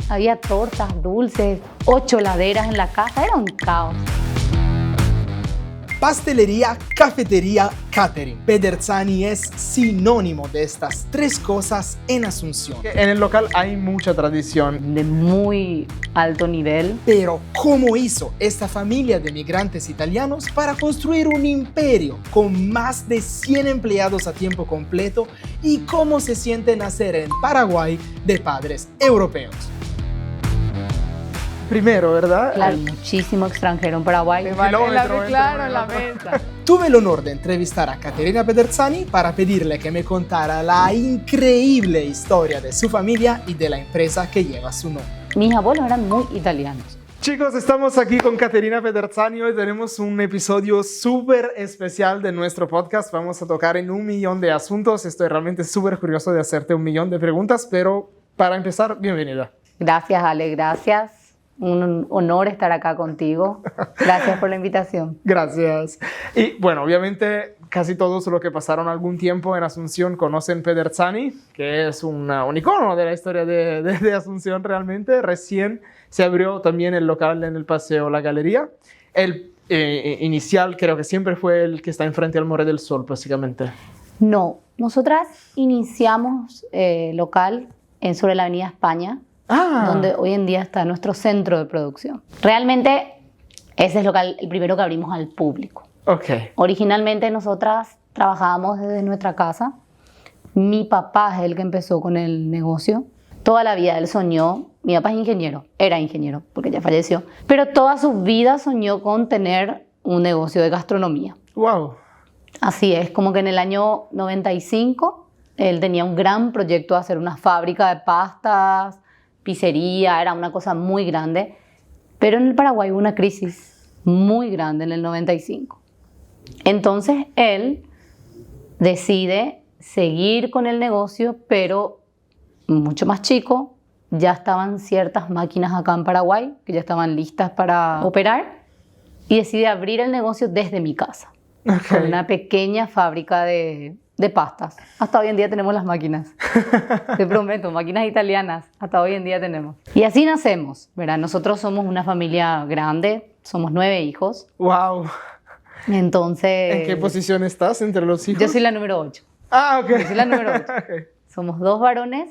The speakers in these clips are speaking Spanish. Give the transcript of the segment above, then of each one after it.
Había tortas, dulces, 8 heladeras en la casa, era un caos. Pastelería, cafetería, catering. Pederzani es sinónimo de estas tres cosas en Asunción. En el local hay mucha tradición. De muy alto nivel. Pero, ¿cómo hizo esta familia de migrantes italianos para construir un imperio con más de 100 empleados a tiempo completo? ¿Y cómo se siente nacer en Paraguay de padres europeos? Primero, ¿verdad? Claro, muchísimo extranjero en Paraguay. Claro, en la mesa. Tuve el honor de entrevistar a Caterina Pederzani para pedirle que me contara la increíble historia de su familia y de la empresa que lleva su nombre. Mis abuelos eran muy italianos. Chicos, estamos aquí con Caterina Pederzani. Hoy tenemos un episodio súper especial de nuestro podcast. Vamos a tocar en 1.000.000 de asuntos. Estoy realmente súper curioso de hacerte 1.000.000 de preguntas, pero para empezar, bienvenida. Gracias, Ale, gracias. Un honor estar acá contigo. Gracias por la invitación. Gracias. Y bueno, obviamente casi todos los que pasaron algún tiempo en Asunción conocen Pederzani, que es un icono de la historia de Asunción realmente. Recién se abrió también el local en el Paseo La Galería. El inicial creo que siempre fue el que está enfrente al More del Sol, básicamente. No, nosotras iniciamos local sobre la Avenida España, donde hoy en día está nuestro centro de producción. Realmente ese es el primero que abrimos al público. Okay. Originalmente nosotras trabajábamos desde nuestra casa. Mi papá es el que empezó con el negocio. Toda la vida él soñó, mi papá es ingeniero, era ingeniero porque ya falleció, pero toda su vida soñó con tener un negocio de gastronomía. Wow. Así es, como que en el año 95 él tenía un gran proyecto de hacer una fábrica de pastas, pizzería, era una cosa muy grande, pero en el Paraguay hubo una crisis muy grande en el 95. Entonces él decide seguir con el negocio, pero mucho más chico. Ya estaban ciertas máquinas acá en Paraguay que ya estaban listas para operar y decide abrir el negocio desde mi casa, con una pequeña fábrica de pastas. Hasta hoy en día tenemos las máquinas. Te prometo, máquinas italianas. Hasta hoy en día tenemos. Y así nacemos, ¿verdad? Nosotros somos una familia grande, somos 9 hijos. Wow. Entonces... ¿En qué posición estás entre los hijos? Yo soy la número 8. Ah, ok. Yo soy la número 8. Okay. Somos 2 varones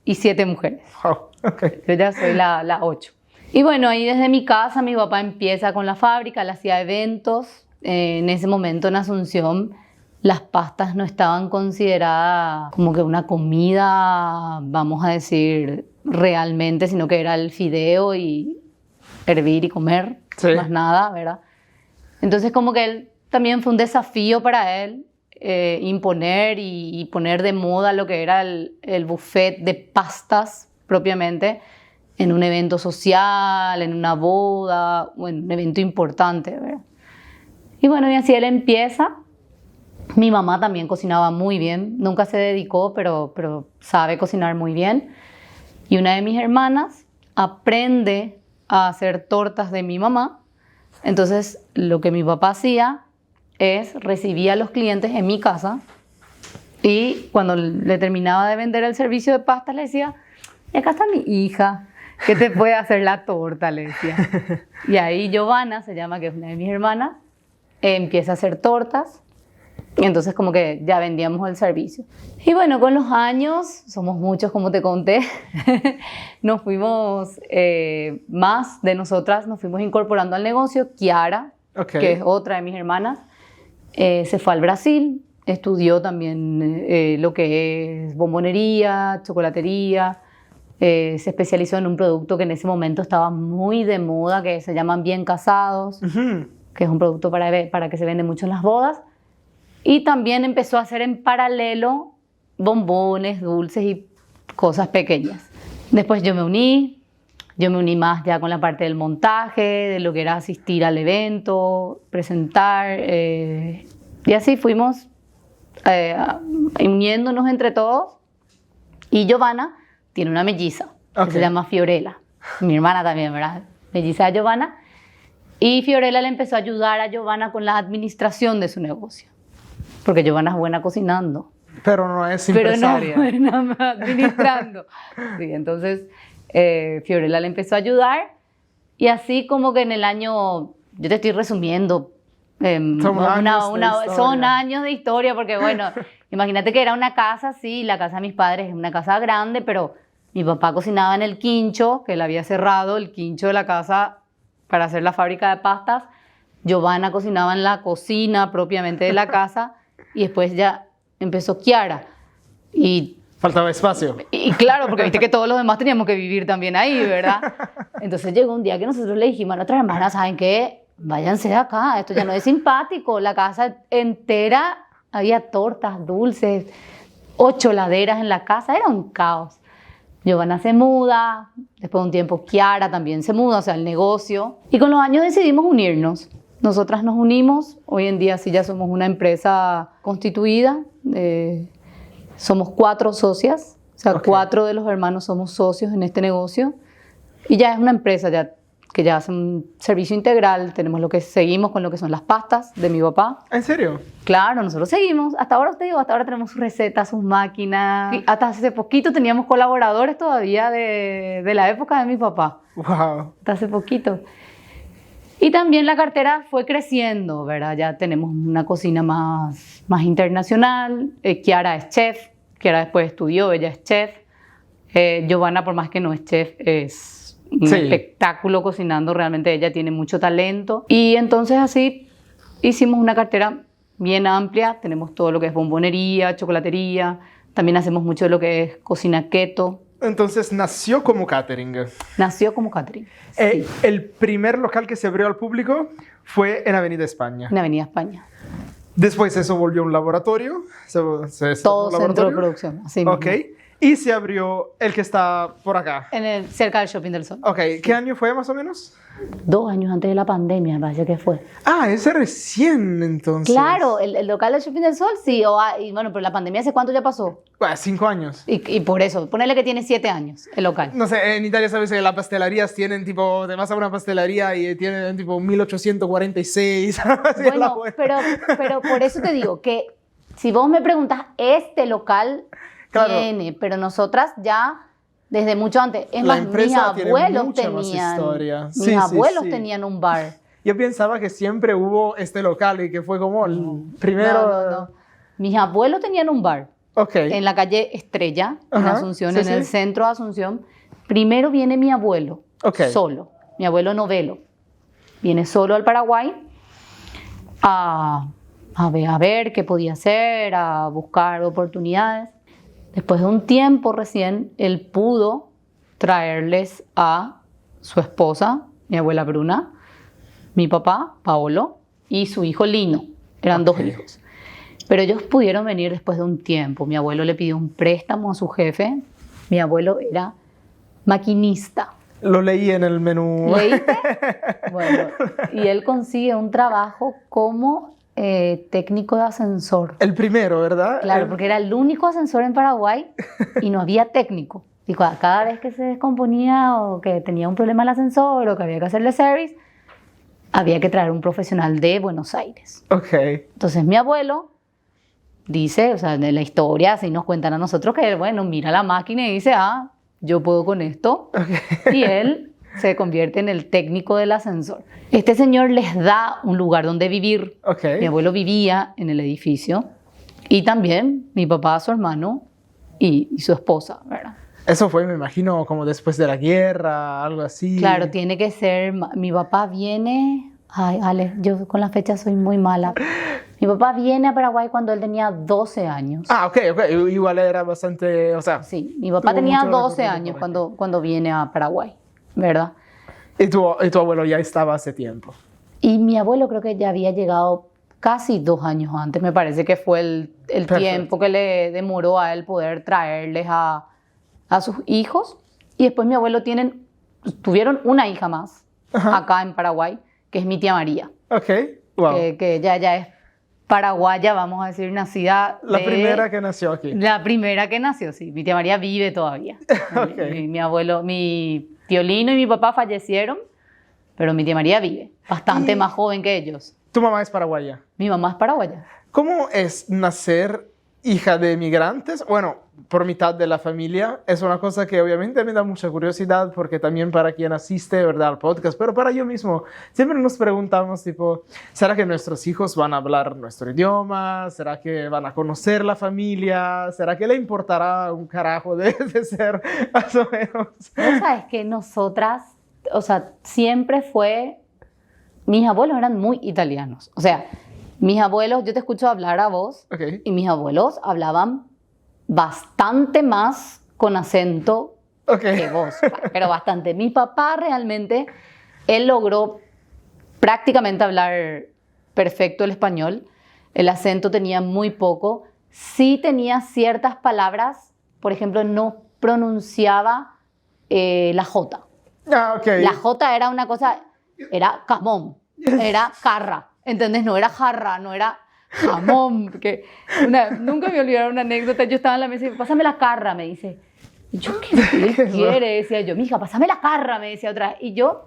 y 7 mujeres. Wow. Okay. Yo ya soy la 8. Y bueno, ahí desde mi casa mi papá empieza con la fábrica, él hacía eventos. En ese momento en Asunción las pastas no estaban consideradas como que una comida, vamos a decir, realmente, sino que era el fideo y hervir y comer, sí, más nada, ¿verdad? Entonces como que él también fue un desafío para él imponer y poner de moda lo que era el buffet de pastas propiamente en un evento social, en una boda o en un evento importante, ¿verdad? Y bueno, y así él empieza. Mi mamá también cocinaba muy bien, nunca se dedicó, pero sabe cocinar muy bien. Y una de mis hermanas aprende a hacer tortas de mi mamá. Entonces, lo que mi papá hacía es recibía a los clientes en mi casa y cuando le terminaba de vender el servicio de pastas le decía, y acá está mi hija, que te puede hacer la torta, le decía. Y ahí Giovanna, se llama, que es una de mis hermanas, empieza a hacer tortas. Y entonces como que ya vendíamos el servicio. Y bueno, con los años, somos muchos como te conté, nos fuimos, más de nosotras nos fuimos incorporando al negocio. Kiara, que es otra de mis hermanas, se fue al Brasil, estudió también lo que es bombonería, chocolatería, se especializó en un producto que en ese momento estaba muy de moda, que se llaman Bien Casados, que es un producto para que se vende mucho en las bodas. Y también empezó a hacer en paralelo bombones, dulces y cosas pequeñas. Después yo me uní más ya con la parte del montaje, de lo que era asistir al evento, presentar. Y así fuimos uniéndonos entre todos. Y Giovanna tiene una melliza que se llama Fiorella. Mi hermana también, ¿verdad? Melliza de Giovanna. Y Fiorella le empezó a ayudar a Giovanna con la administración de su negocio. Porque Giovanna es buena cocinando. Pero no es empresaria. Pero no buena administrando. Sí, entonces Fiorella le empezó a ayudar y así como que en el año, yo te estoy resumiendo, son años de historia porque bueno, imagínate que era una casa, sí, la casa de mis padres es una casa grande, pero mi papá cocinaba en el quincho, que él había cerrado el quincho de la casa para hacer la fábrica de pastas. Giovanna cocinaba en la cocina propiamente de la casa y después ya empezó Chiara. Y faltaba espacio. Y claro, porque viste que todos los demás teníamos que vivir también ahí, ¿verdad? Entonces llegó un día que nosotros le dijimos a nuestras hermanas, ¿saben qué? Váyanse de acá, esto ya no es simpático. La casa entera, había tortas, dulces, 8 laderas en la casa, era un caos. Giovanna se muda, después de un tiempo Chiara también se muda, o sea, el negocio. Y con los años decidimos unirnos. Nosotras nos unimos, hoy en día sí ya somos una empresa constituida, somos 4 socias, o sea, 4 de los hermanos somos socios en este negocio. Y ya es una empresa que ya hace un servicio integral, seguimos con lo que son las pastas de mi papá. ¿En serio? Claro, nosotros seguimos. Hasta ahora tenemos sus recetas, sus máquinas. Y hasta hace poquito teníamos colaboradores todavía de la época de mi papá. Wow. Hasta hace poquito. Y también la cartera fue creciendo, ¿verdad? Ya tenemos una cocina más internacional. Chiara es chef. Chiara después estudió, ella es chef. Giovanna, por más que no es chef, es un espectáculo cocinando, realmente ella tiene mucho talento. Y entonces así hicimos una cartera bien amplia, tenemos todo lo que es bombonería, chocolatería, también hacemos mucho de lo que es cocina keto. Entonces nació como catering. Nació como catering, sí. El primer local que se abrió al público fue en Avenida España. En Avenida España. Después eso volvió un laboratorio. Todo centro de producción, así mismo. Ok. Y se abrió el que está por acá. Cerca del Shopping del Sol. Ok, ¿qué año fue más o menos? 2 años antes de la pandemia, me parece que fue. Ah, ese recién entonces. Claro, el local del Shopping del Sol, sí. Y bueno, pero la pandemia, ¿hace cuánto ya pasó? 5 años. Y por eso, ponele que tiene 7 años el local. No sé, en Italia sabes que las pastelerías tienen tipo, te vas a una pastelería y tienen tipo 1846. Bueno, pero por eso te digo que si vos me preguntas, este local tiene, pero nosotras ya desde mucho antes. Es más, mis abuelos tenían un bar. Yo pensaba que siempre hubo este local y que fue como el primero. No. Mis abuelos tenían un bar. En la calle Estrella, en Asunción, en el centro de Asunción. Primero viene mi abuelo, solo. Mi abuelo Novelo. Viene solo al Paraguay a ver qué podía hacer, a buscar oportunidades. Después de un tiempo recién, él pudo traerles a su esposa, mi abuela Bruna, mi papá, Paolo, y su hijo Lino. Eran 2 hijos. Pero ellos pudieron venir después de un tiempo. Mi abuelo le pidió un préstamo a su jefe. Mi abuelo era maquinista. Lo leí en el menú. ¿Leíste? Bueno, y él consigue un trabajo como técnico de ascensor. El primero, ¿verdad? Claro, porque era el único ascensor en Paraguay y no había técnico. Y cada vez que se descomponía o que tenía un problema el ascensor o que había que hacerle service, había que traer un profesional de Buenos Aires. Entonces mi abuelo dice, o sea, de la historia, así nos cuentan a nosotros que, bueno, mira la máquina y dice, yo puedo con esto. Y él se convierte en el técnico del ascensor. Este señor les da un lugar donde vivir. Mi abuelo vivía en el edificio y también mi papá, su hermano y su esposa, ¿verdad? Eso fue, me imagino, como después de la guerra, algo así. Claro, tiene que ser. Mi papá viene. Ay, Ale, yo con las fechas soy muy mala. Mi papá viene a Paraguay cuando él tenía 12 años. Ok. Igual era bastante, o sea... Sí, mi papá tenía 12 años cuando viene a Paraguay, ¿verdad? ¿Y tu abuelo ya estaba hace tiempo? Y mi abuelo creo que ya había llegado casi 2 años antes. Me parece que fue el tiempo que le demoró a él poder traerles a sus hijos. Y después mi abuelo tuvieron una hija más acá en Paraguay, que es mi tía María. Wow. Que ya es paraguaya, vamos a decir, nacida La primera que nació aquí. La primera que nació, sí. Mi tía María vive todavía. Mi abuelo, mi tío Lino y mi papá fallecieron, pero mi tía María vive, bastante más joven que ellos. ¿Tu mamá es paraguaya? Mi mamá es paraguaya. ¿Cómo es nacer hija de migrantes? Bueno, por mitad de la familia. Es una cosa que obviamente me da mucha curiosidad porque también para quien asiste, ¿verdad?, al podcast, pero para yo mismo, siempre nos preguntamos, tipo, ¿será que nuestros hijos van a hablar nuestro idioma? ¿Será que van a conocer la familia? ¿Será que le importará un carajo de ser más o menos? Vos sabés que nosotras, o sea, siempre fue... Mis abuelos eran muy italianos. O sea, mis abuelos, yo te escucho hablar a vos, Okay. y mis abuelos hablaban bastante más con acento que vos, pero bastante. Mi papá realmente, él logró prácticamente hablar perfecto el español. El acento tenía muy poco. Sí tenía ciertas palabras, por ejemplo, no pronunciaba la J. Ah, okay. La J era una cosa, era camón, era carra, ¿entendés? No era jarra, no era jamón. Porque nunca me olvidaron una anécdota. Yo estaba en la mesa y pásame la carra, me dice. Y yo, ¿qué quiere? Decía yo, mija, pásame la carra, me decía otra. Y yo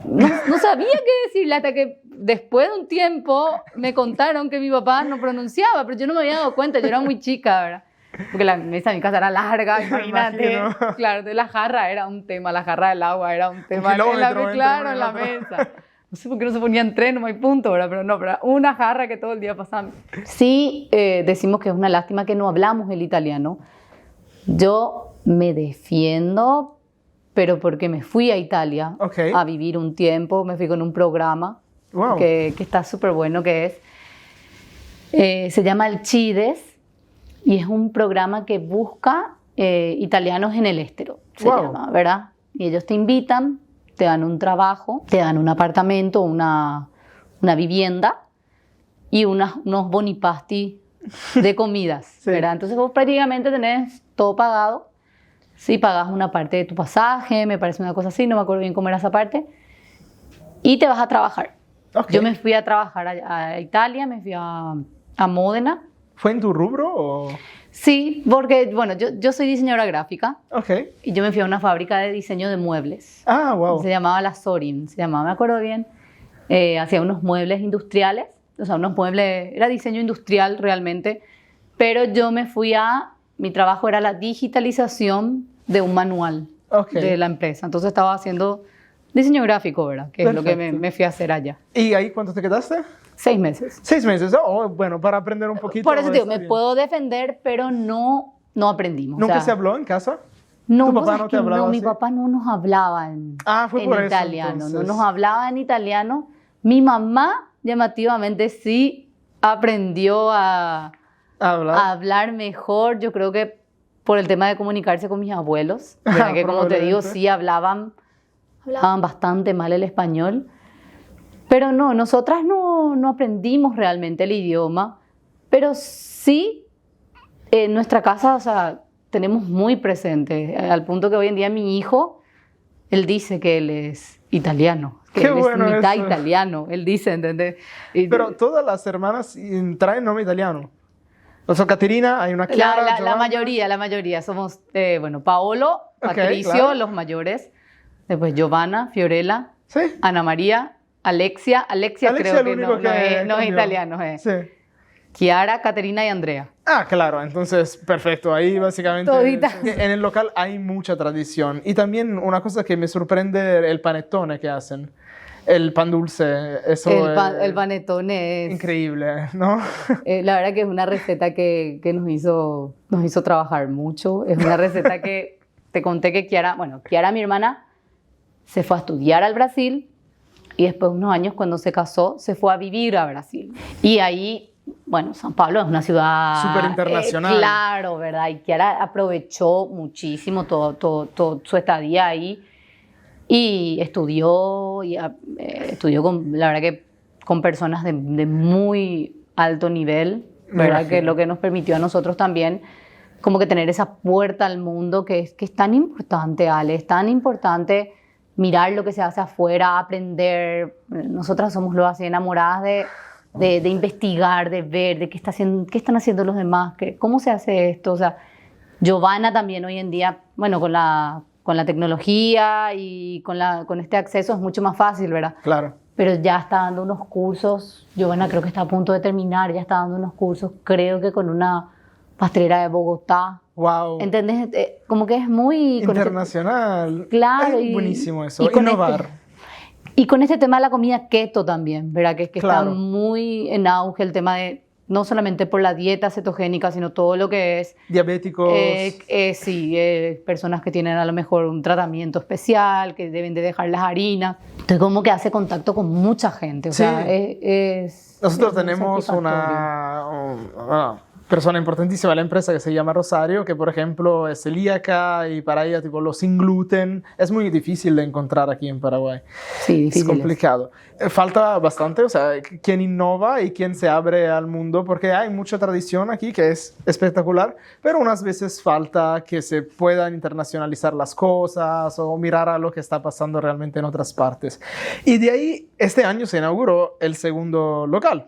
no sabía qué decirle hasta que después de un tiempo me contaron que mi papá no pronunciaba, pero yo no me había dado cuenta, yo era muy chica, ¿verdad? Porque la mesa de mi casa era larga, imagínate. Claro, entonces la jarra era un tema, la jarra del agua era un tema. Claro, en la mesa. No sé por qué no se ponían tres, no hay punto, ¿verdad? Pero no, pero una jarra que todo el día pasaba. Sí, decimos que es una lástima que no hablamos el italiano. Yo me defiendo, pero porque me fui a Italia a vivir un tiempo, me fui con un programa que está súper bueno, que se llama el CIDES, y es un programa que busca italianos en el Estero, se llama, ¿verdad? Y ellos te invitan, te dan un trabajo, te dan un apartamento, una vivienda y unos bonipasti de comidas, ¿verdad? Entonces vos prácticamente tenés todo pagado. Sí, pagas una parte de tu pasaje, me parece una cosa así, no me acuerdo bien cómo era esa parte, y te vas a trabajar. Yo me fui a trabajar a Italia, me fui a Módena. ¿Fue en tu rubro o...? Sí, porque, bueno, yo soy diseñadora gráfica. Y yo me fui a una fábrica de diseño de muebles. Ah, wow. Se llamaba la Sorin, me acuerdo bien. Hacía unos muebles industriales, o sea, unos muebles, era diseño industrial realmente, pero yo me fui mi trabajo era la digitalización de un manual de la empresa. Entonces estaba haciendo diseño gráfico, ¿verdad? Que es lo que me fui a hacer allá. ¿Y ahí cuánto te quedaste? 6 meses. 6 meses, bueno, para aprender un poquito. Por eso digo, me puedo defender, pero no aprendimos. ¿Nunca se habló en casa? No, ¿Tu papá no te hablaba así? Mi papá no nos hablaba en italiano, eso, no nos hablaba en italiano. Mi mamá, llamativamente, sí aprendió a hablar mejor, yo creo que por el tema de comunicarse con mis abuelos, que como te digo, sí hablaban bastante mal el español. Pero no, nosotras no aprendimos realmente el idioma, pero sí en nuestra casa, o sea, tenemos muy presente, al punto que hoy en día mi hijo, él dice que él es italiano, que él es mitad italiano, él dice, ¿entendés? Pero todas las hermanas traen nombre italiano. O sea, Caterina, hay una Chiara, la mayoría, somos, Paolo, Patricio, los mayores, después Giovanna, Fiorella, Ana María, Alexia creo que no es italiano. Sí. Chiara, Caterina y Andrea. Ah, claro, entonces, perfecto. Ahí básicamente en el local hay mucha tradición. Y también una cosa que me sorprende, el panettone que hacen. El pan dulce, el panettone es increíble, ¿no? La verdad que es una receta que nos hizo trabajar mucho. Es una receta que te conté que Chiara, mi hermana, se fue a estudiar al Brasil. Y después de unos años, cuando se casó, se fue a vivir a Brasil. Y ahí, San Pablo es una ciudad... súper internacional. Claro, ¿verdad? Y Chiara aprovechó muchísimo todo su estadía ahí. Y estudió la verdad que con personas de muy alto nivel, ¿verdad? Que lo que nos permitió a nosotros también como que tener esa puerta al mundo que es tan importante, Ale, es tan importante... mirar lo que se hace afuera, aprender. Nosotras somos luego así enamoradas de investigar, de ver, de qué están haciendo los demás, cómo se hace esto. O sea, Giovanna también hoy en día, con la tecnología y con este acceso es mucho más fácil, ¿verdad? Claro. Pero ya está dando unos cursos. Giovanna creo que está a punto de terminar, ya está dando unos cursos, creo que con una pastelera de Bogotá, Wow. ¿Entendés? Como que es muy... Internacional. Claro. Es buenísimo eso, con innovar. Y con este tema de la comida keto también, ¿verdad? Que Claro. está muy en auge el tema de, no solamente por la dieta cetogénica, sino todo lo que es... Diabéticos. Sí, personas que tienen a lo mejor un tratamiento especial, que deben de dejar las harinas. Entonces como que hace contacto con mucha gente, o Sí. sea, Nosotros es muy tenemos satisfactorio. una persona importantísima de la empresa que se llama Rosario, que por ejemplo es celíaca y para ella tipo lo sin gluten es muy difícil de encontrar aquí en Paraguay. Sí, Es difícil. complicado. Falta bastante, o sea, quien innova y quien se abre al mundo, porque hay mucha tradición aquí que es espectacular, pero unas veces falta que se puedan internacionalizar las cosas o mirar a lo que está pasando realmente en otras partes. Y de ahí, este año se inauguró el segundo local.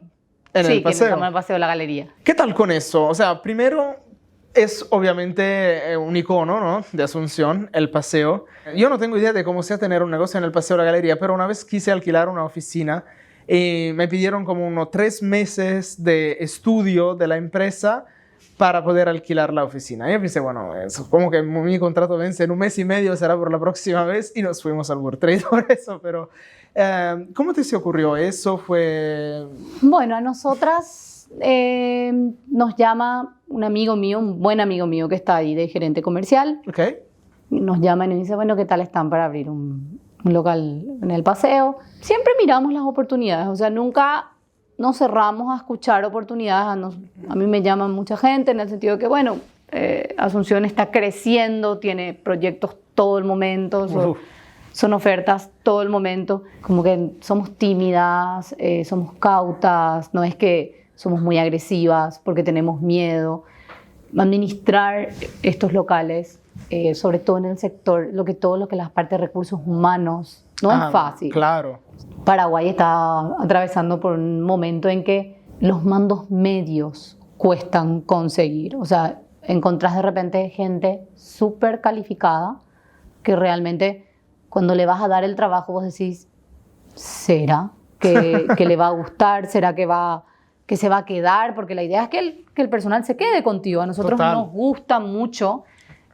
En el Sí, que paseo. estamos en el paseo de la galería. ¿Qué tal con eso? O sea, primero es obviamente un icono, ¿no? De Asunción, el paseo. Yo no tengo idea de cómo sea tener un negocio en el paseo de la galería, pero una vez quise alquilar una oficina y me pidieron como unos 3 meses de estudio de la empresa para poder alquilar la oficina. Y yo pensé, bueno, supongo que mi contrato vence en 1 mes y medio, será por la próxima vez, y nos fuimos al World Trade por eso, pero ¿cómo te se ocurrió eso? ¿Fue...? Bueno, a nosotras nos llama un amigo mío, un buen amigo mío que está ahí de gerente comercial. Ok. Nos llama y nos dice, bueno, ¿qué tal están para abrir un local en el paseo? Siempre miramos las oportunidades, o sea, nunca nos cerramos a escuchar oportunidades. A mí me llama mucha gente en el sentido de que, bueno, Asunción está creciendo, tiene proyectos todo el momento, son ofertas todo el momento, como que somos tímidas, somos cautas, no es que somos muy agresivas porque tenemos miedo. Administrar estos locales, sobre todo en el sector, todo lo que es la parte de recursos humanos, no es fácil. Claro. Paraguay está atravesando por un momento en que los mandos medios cuestan conseguir. O sea, encontrás de repente gente súper calificada que realmente cuando le vas a dar el trabajo vos decís, ¿será que le va a gustar? ¿Será que se va a quedar? Porque la idea es que el personal se quede contigo. A nosotros nos gusta mucho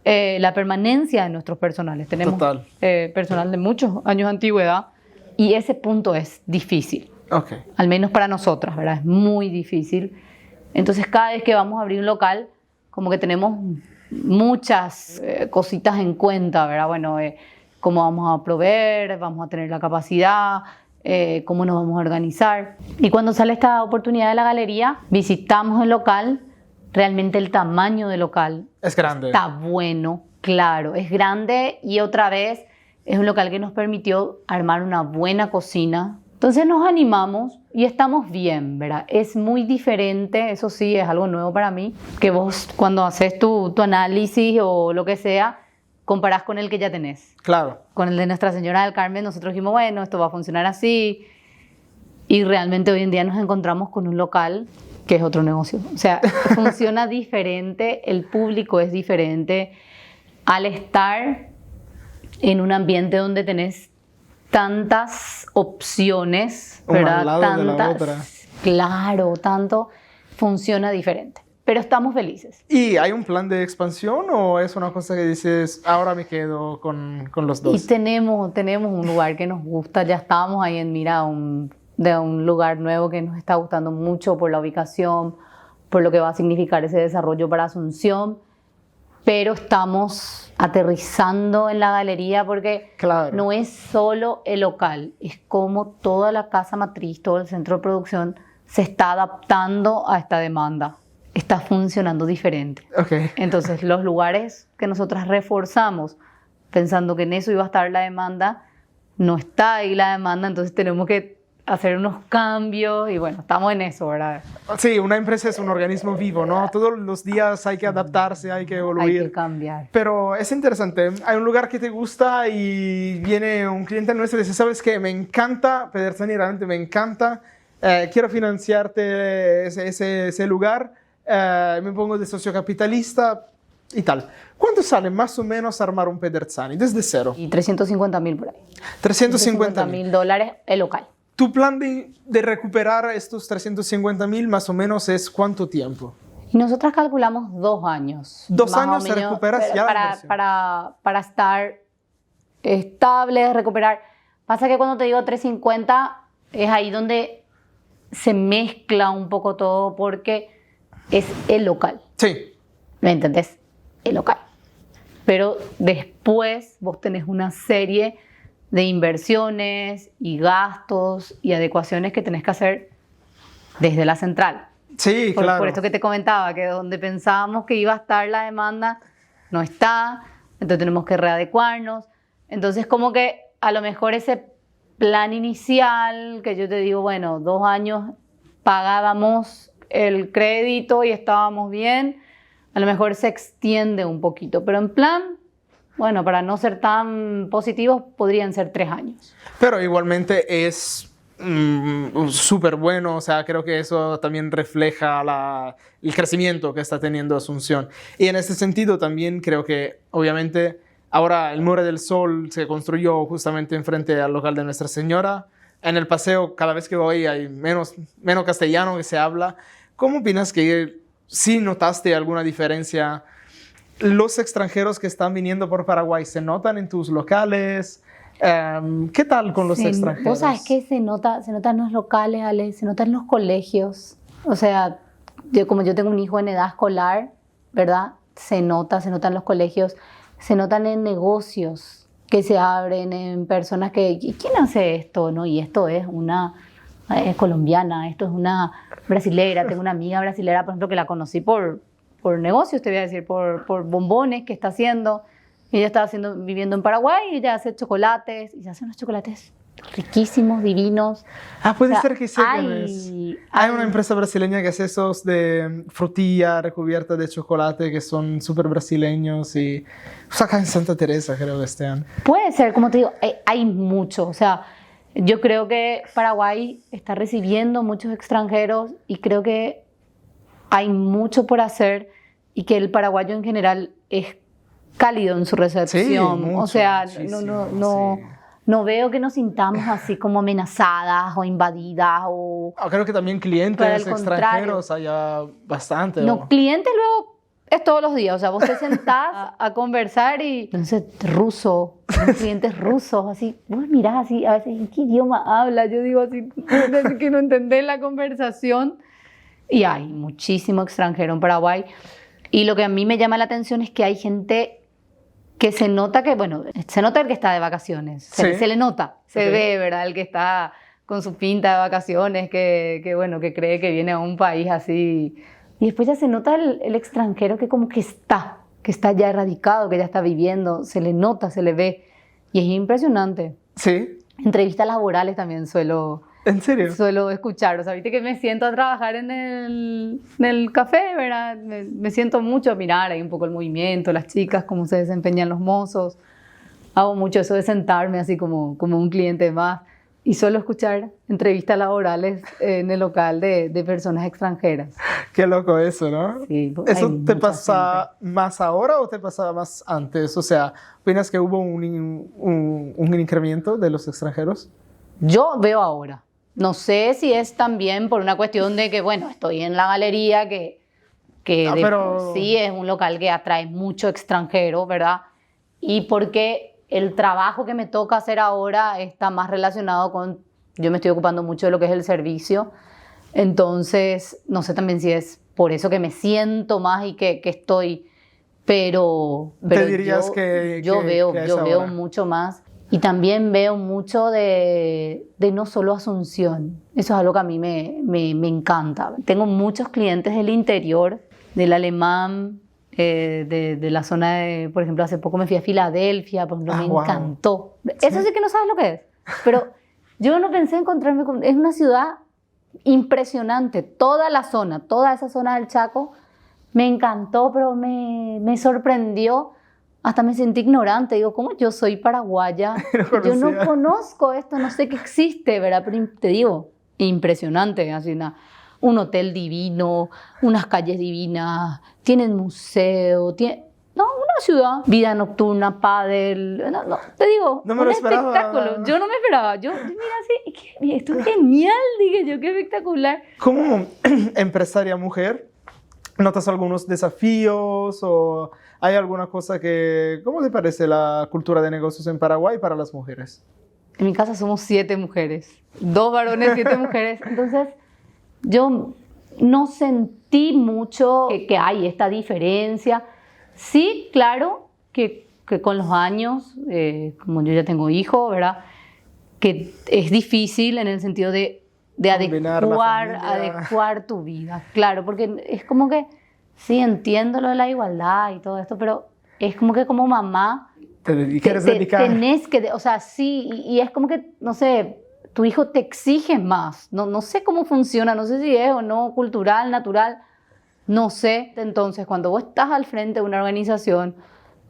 la permanencia de nuestros personales. Tenemos personal de muchos años de antigüedad y ese punto es difícil. Okay. Al menos para nosotras, ¿verdad? Es muy difícil. Entonces, cada vez que vamos a abrir un local, como que tenemos muchas cositas en cuenta, ¿verdad? Bueno, cómo vamos a proveer, vamos a tener la capacidad, cómo nos vamos a organizar. Y cuando sale esta oportunidad de la galería, visitamos el local. Realmente el tamaño del local es grande. Está bueno, claro, es grande y otra vez es un local que nos permitió armar una buena cocina. Entonces nos animamos y estamos bien, ¿verdad? Es muy diferente, eso sí, es algo nuevo para mí, que vos cuando haces tu análisis o lo que sea, comparás con el que ya tenés. Claro. Con el de Nuestra Señora del Carmen, nosotros dijimos, bueno, esto va a funcionar así. Y realmente hoy en día nos encontramos con un local que es otro negocio. O sea, funciona diferente, el público es diferente. Al estar en un ambiente donde tenés tantas opciones, ¿verdad? Una al lado de la otra. Claro, tanto, funciona diferente. Pero estamos felices. ¿Y hay un plan de expansión o es una cosa que dices, ahora me quedo con los dos? Y tenemos un lugar que nos gusta, ya estábamos ahí en mira de un lugar nuevo que nos está gustando mucho por la ubicación, por lo que va a significar ese desarrollo para Asunción, pero estamos aterrizando en la galería porque no es solo el local, es como toda la casa matriz, todo el centro de producción se está adaptando a esta demanda, está funcionando diferente. Okay. Entonces los lugares que nosotras reforzamos pensando que en eso iba a estar la demanda, no está ahí la demanda, entonces tenemos que hacer unos cambios y bueno, estamos en eso, ¿verdad? Sí, una empresa es un organismo vivo, ¿no? Todos los días hay que adaptarse, hay que evoluir. Hay que cambiar. Pero es interesante, hay un lugar que te gusta y viene un cliente nuestro y dice, ¿sabes qué? Me encanta, Pedersani, realmente me encanta, quiero financiarte ese lugar, me pongo de socio capitalista y tal. ¿Cuánto sale más o menos armar un Pedersani desde cero? Y 350.000 por ahí. 350.000 $350.000 el local. ¿Tu plan de recuperar estos 350.000 más o menos es cuánto tiempo? Y nosotras calculamos 2 años. 2 más o años se menos, recuperas ya la inversión. para estar estable, recuperar. Pasa que cuando te digo 350, es ahí donde se mezcla un poco todo porque es el local. Sí. ¿Me entendés? El local. Pero después vos tenés una serie de inversiones y gastos y adecuaciones que tenés que hacer desde la central. Sí, Por claro. esto que te comentaba, que donde pensábamos que iba a estar la demanda, no está, entonces tenemos que readecuarnos. Entonces como que a lo mejor ese plan inicial, que yo te digo, bueno, 2 años pagábamos el crédito y estábamos bien, a lo mejor se extiende un poquito, pero en plan, bueno, para no ser tan positivos, podrían ser 3 años. Pero igualmente es súper bueno, o sea, creo que eso también refleja el crecimiento que está teniendo Asunción. Y en ese sentido también creo que, obviamente, ahora el Muro del Sol se construyó justamente enfrente al local de Nuestra Señora. En el paseo, cada vez que voy, hay menos castellano que se habla. ¿Cómo opinas que sí notaste alguna diferencia? ¿Los extranjeros que están viniendo por Paraguay se notan en tus locales? ¿Qué tal con los extranjeros? Vos sabés que se nota en los locales, Ale, se nota en los colegios. O sea, como yo tengo un hijo en edad escolar, ¿verdad? Se nota en los colegios, se notan en negocios que se abren, en personas que, ¿quién hace esto? ¿No? Y esto es es colombiana, esto es una brasilera. Tengo una amiga brasilera, por ejemplo, que la conocí por negocios, te voy a decir, por bombones que está haciendo. Ella estaba viviendo en Paraguay y ella hace chocolates, y hace unos chocolates riquísimos, divinos. Puede O sea, ser que sé que es. Hay una empresa brasileña que hace esos de frutilla recubierta de chocolate que son súper brasileños y acá en Santa Teresa creo que estén. Puede ser, como te digo, hay mucho. O sea, yo creo que Paraguay está recibiendo muchos extranjeros y creo que hay mucho por hacer y que el paraguayo en general es cálido en su recepción. Sí, mucho, o sea, muchísimo, sí. No veo que nos sintamos así como amenazadas o invadidas o... Creo que también clientes extranjeros haya bastante. No, clientes luego es todos los días. O sea, vos te sentás a conversar y... Entonces, clientes rusos, así. Vos mirás así, a veces, ¿en qué idioma habla? Yo digo así, que no entendés la conversación. Y hay muchísimo extranjero en Paraguay. Y lo que a mí me llama la atención es que hay gente que se nota que, bueno, se nota el que está de vacaciones. Se le nota, se ve, ¿verdad? El que está con su pinta de vacaciones, que bueno, que cree que viene a un país así. Y después ya se nota el extranjero que como que está ya erradicado, que ya está viviendo. Se le nota, se le ve. Y es impresionante. Sí. Entrevistas laborales también suelo... ¿En serio? Suelo escuchar, o sea, viste que me siento a trabajar en el café, ¿verdad? Me siento mucho a mirar ahí un poco el movimiento, las chicas, cómo se desempeñan los mozos. Hago mucho eso de sentarme así como un cliente más y suelo escuchar entrevistas laborales en el local de personas extranjeras. Qué loco eso, ¿no? Sí, ¿Eso te pasa más ahora o te pasaba más antes? O sea, ¿opinas que hubo un incremento de los extranjeros? Yo veo ahora. No sé si es también por una cuestión de que, bueno, estoy en la galería que pero... sí es un local que atrae mucho extranjero, ¿verdad? Y porque el trabajo que me toca hacer ahora está más relacionado con... Yo me estoy ocupando mucho de lo que es el servicio. Entonces, no sé también si es por eso que me siento más y que estoy... Pero ¿te dirías yo veo mucho más. Y también veo mucho de no solo Asunción. Eso es algo que a mí me encanta. Tengo muchos clientes del interior, del Alemán, de la zona de... Por ejemplo, hace poco me fui a Filadelfia, por ejemplo, me encantó. Eso sí que no sabes lo que es. Pero yo no pensé encontrarme con... Es una ciudad impresionante. Toda esa zona del Chaco me encantó, pero me sorprendió. Hasta me sentí ignorante. Digo, ¿cómo yo soy paraguaya? Yo no conozco esto, no sé que existe, ¿verdad? Pero te digo, impresionante. Así un hotel divino, unas calles divinas, tienen museo, una ciudad, vida nocturna, pádel. No, te digo, no me lo esperaba. Espectáculo. Yo no me esperaba. Yo mira así, esto es genial, dije yo, qué espectacular. Como empresaria mujer, ¿Notas algunos desafíos o hay alguna cosa que... ¿Cómo te parece la cultura de negocios en Paraguay para las mujeres? En mi casa somos 7 mujeres, 2 varones, 7 mujeres. Entonces, yo no sentí mucho que hay esta diferencia. Sí, claro, que con los años, como yo ya tengo hijos, ¿verdad? Que es difícil en el sentido de adecuar tu vida. Claro, porque es como que, sí, entiendo lo de la igualdad y todo esto, pero es como que como mamá ¿Quieres dedicar? tenés que, o sea, sí, y es como que, no sé, tu hijo te exige más. No sé cómo funciona, no sé si es o no cultural, natural, no sé. Entonces, cuando vos estás al frente de una organización,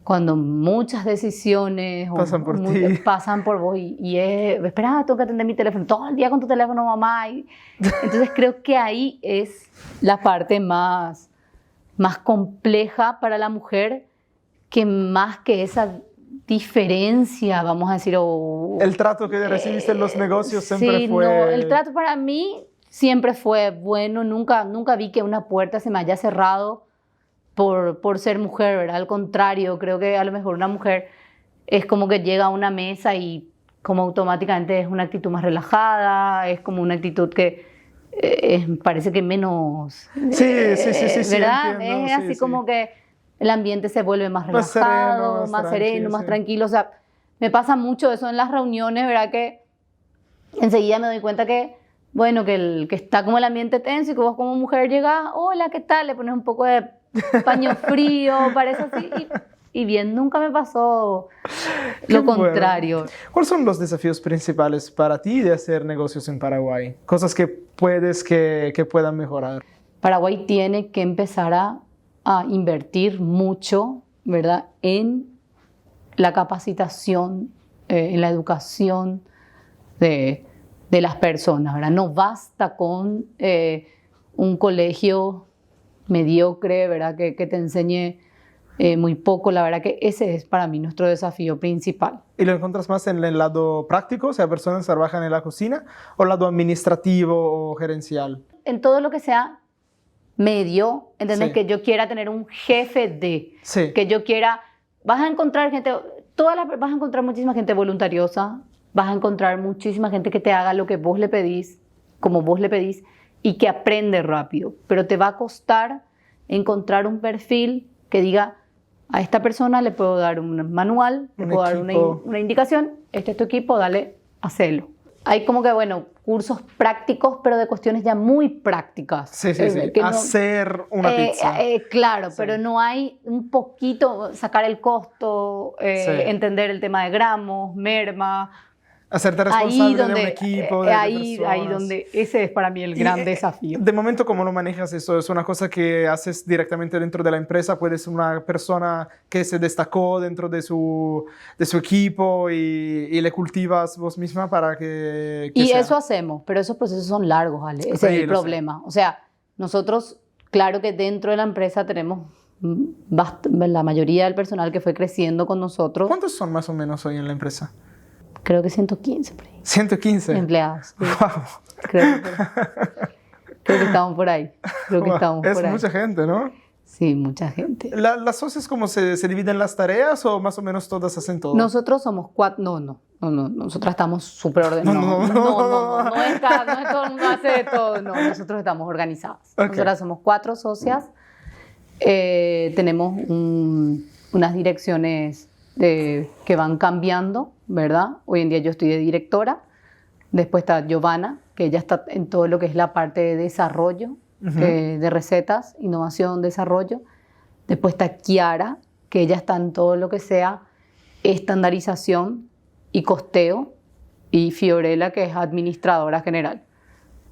cuando muchas decisiones pasan por vos y es, espera, tengo que atender mi teléfono, todo el día con tu teléfono, mamá. Entonces creo que ahí es la parte más compleja para la mujer, que más que esa diferencia, vamos a decir, el trato que recibiste en los negocios siempre fue... No, el trato para mí siempre fue bueno, nunca vi que una puerta se me haya cerrado por ser mujer, ¿verdad? Al contrario, creo que a lo mejor una mujer es como que llega a una mesa y como automáticamente es una actitud más relajada, es como una actitud que parece que menos... Sí, ¿verdad? Entiendo, es así como que el ambiente se vuelve más relajado, más sereno, más tranquilo. O sea, me pasa mucho eso en las reuniones, ¿verdad? Que enseguida me doy cuenta que, bueno, que está como el ambiente tenso y que vos como mujer llegas, hola, ¿qué tal? Le pones un poco de paño frío, parece así, y bien, nunca me pasó lo contrario. Bueno. ¿Cuáles son los desafíos principales para ti de hacer negocios en Paraguay? Cosas que puedan mejorar. Paraguay tiene que empezar a invertir mucho, ¿verdad?, en la capacitación, en la educación de las personas, ¿verdad? No basta con un colegio mediocre, ¿verdad?, que te enseñe muy poco. La verdad que ese es para mí nuestro desafío principal. ¿Y lo encuentras más en el lado práctico, o sea, personas que trabajan en la cocina, o el lado administrativo o gerencial? En todo lo que sea medio, ¿entendés? Sí. Que yo quiera tener un jefe de, sí. que yo quiera, vas a encontrar gente, vas a encontrar muchísima gente voluntariosa, vas a encontrar muchísima gente que te haga lo que vos le pedís, como vos le pedís, y que aprende rápido, pero te va a costar encontrar un perfil que diga, a esta persona le puedo dar un manual, le puedo dar una indicación, este es tu equipo, dale, hacelo. Hay como que, bueno, cursos prácticos, pero de cuestiones ya muy prácticas. Sí. Hacer una pizza. Claro, sí. Pero no hay un poquito, sacar el costo, entender el tema de gramos, merma. Hacerte responsable de un equipo, de personas. Ahí donde ese es para mí el gran desafío. De momento, ¿cómo lo manejas eso? ¿Es una cosa que haces directamente dentro de la empresa? ¿Puedes ser una persona que se destacó dentro de su equipo y le cultivas vos misma para que y sea? Eso hacemos, pero esos procesos son largos, Ale. Ese es el problema. O sea, nosotros, claro que dentro de la empresa tenemos la mayoría del personal que fue creciendo con nosotros. ¿Cuántos son más o menos hoy en la empresa? Creo que 115 por ahí. 115 empleados. Sí. Wow. Creo que estamos por ahí. Es mucha gente, ¿no? Sí, mucha gente. ¿Las socias cómo se dividen las tareas o más o menos todas hacen todo? Nosotros somos 4. No. Nosotras estamos súper ordenadas. No es todo el mundo hace todo. No, nosotros estamos organizadas. Okay. Nosotras somos 4 socias. Tenemos unas direcciones que van cambiando, ¿verdad? Hoy en día yo estoy de directora. Después está Giovanna, que ella está en todo lo que es la parte de desarrollo, de recetas, innovación, desarrollo. Después está Kiara, que ella está en todo lo que sea estandarización y costeo. Y Fiorella, que es administradora general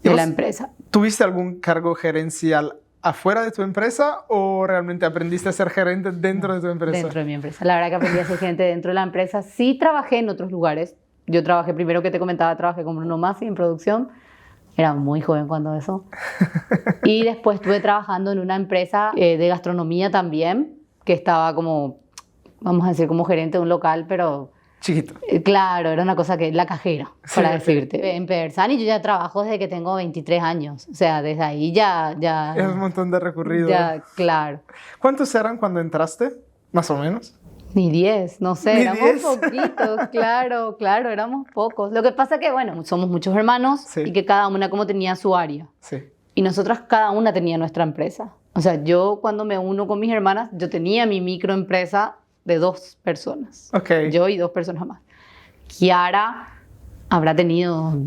de la empresa. ¿Tuviste algún cargo gerencial afuera de tu empresa o realmente aprendiste a ser gerente dentro de tu empresa? Dentro de mi empresa. La verdad que aprendí a ser gerente dentro de la empresa. Sí trabajé en otros lugares. Yo trabajé, primero que te comentaba, trabajé con Bruno Masi en producción. Era muy joven cuando eso. Y después estuve trabajando en una empresa de gastronomía también, que estaba como, vamos a decir, como gerente de un local, pero Chiquito. Claro, era una cosa que la cajera, para Sí, decirte. En Pedersani yo ya trabajo desde que tengo 23 años. O sea, desde ahí ya... Es un montón de recorrido. Ya, claro. ¿Cuántos eran cuando entraste? Más o menos. Ni 10, no sé, Ni éramos 10. poquitos, claro, éramos pocos. Lo que pasa es que, bueno, somos muchos hermanos Sí. y que cada una como tenía su área. Sí. Y nosotras cada una tenía nuestra empresa. O sea, yo cuando me uno con mis hermanas, yo tenía mi microempresa de 2 personas. Ok. Yo y 2 personas más. Kiara habrá tenido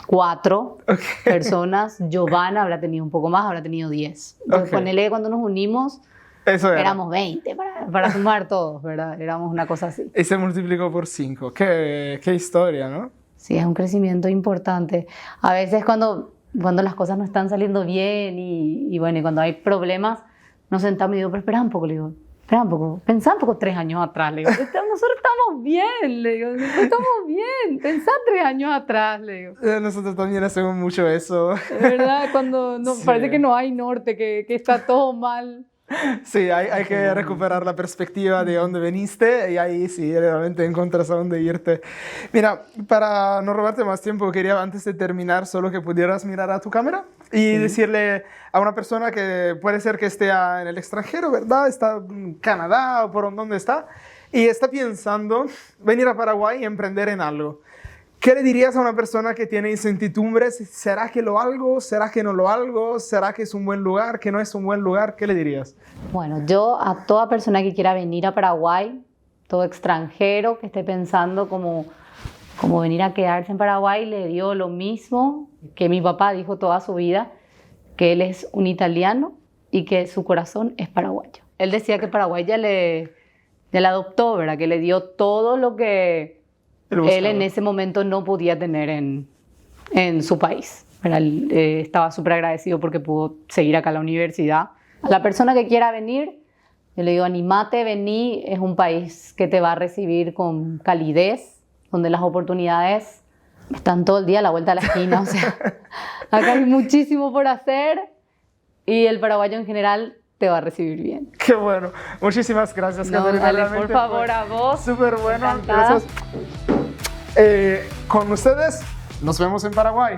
4 personas. Giovanna habrá tenido un poco más, habrá tenido 10. Entonces, Ok. ponele que cuando nos unimos, Eso era. éramos 20 para sumar todos, ¿verdad? Éramos una cosa así. Y se multiplicó por 5. Qué historia, ¿no? Sí, es un crecimiento importante. A veces cuando las cosas no están saliendo bien y bueno, y cuando hay problemas, nos sentamos y digo, pero espera un poco, le digo, espera un poco, pensá un poco 3 años atrás, le digo, nosotros estamos bien, le digo, nosotros estamos bien, pensá 3 años atrás, le digo. Nosotros también hacemos mucho eso. ¿Verdad? Cuando Sí. parece que no hay norte, que está todo mal. Sí, hay que recuperar la perspectiva de dónde veniste y ahí sí, realmente encuentras a dónde irte. Mira, para no robarte más tiempo, quería antes de terminar solo que pudieras mirar a tu cámara y decirle a una persona que puede ser que esté en el extranjero, ¿verdad? Está en Canadá o por donde está y está pensando venir a Paraguay y emprender en algo. ¿Qué le dirías a una persona que tiene incertidumbres? ¿Será que lo hago? ¿Será que no lo hago? ¿Será que es un buen lugar? ¿Que no es un buen lugar? ¿Qué le dirías? Bueno, yo a toda persona que quiera venir a Paraguay, todo extranjero que esté pensando como venir a quedarse en Paraguay, le digo lo mismo que mi papá dijo toda su vida, que él es un italiano y que su corazón es paraguayo. Él decía que Paraguay ya le adoptó, ¿verdad? Que le dio todo lo que él en ese momento no podía tener en su país. Él, estaba súper agradecido porque pudo seguir acá a la universidad. A la persona que quiera venir, yo le digo, animate, vení. Es un país que te va a recibir con calidez, donde las oportunidades están todo el día a la vuelta de la esquina. O sea, acá hay muchísimo por hacer y el paraguayo en general te va a recibir bien. Qué bueno. Muchísimas gracias, No, Caterina. dale, Realmente por favor, fue a vos. súper bueno. Encantada. Gracias. Con ustedes, nos vemos en Paraguay.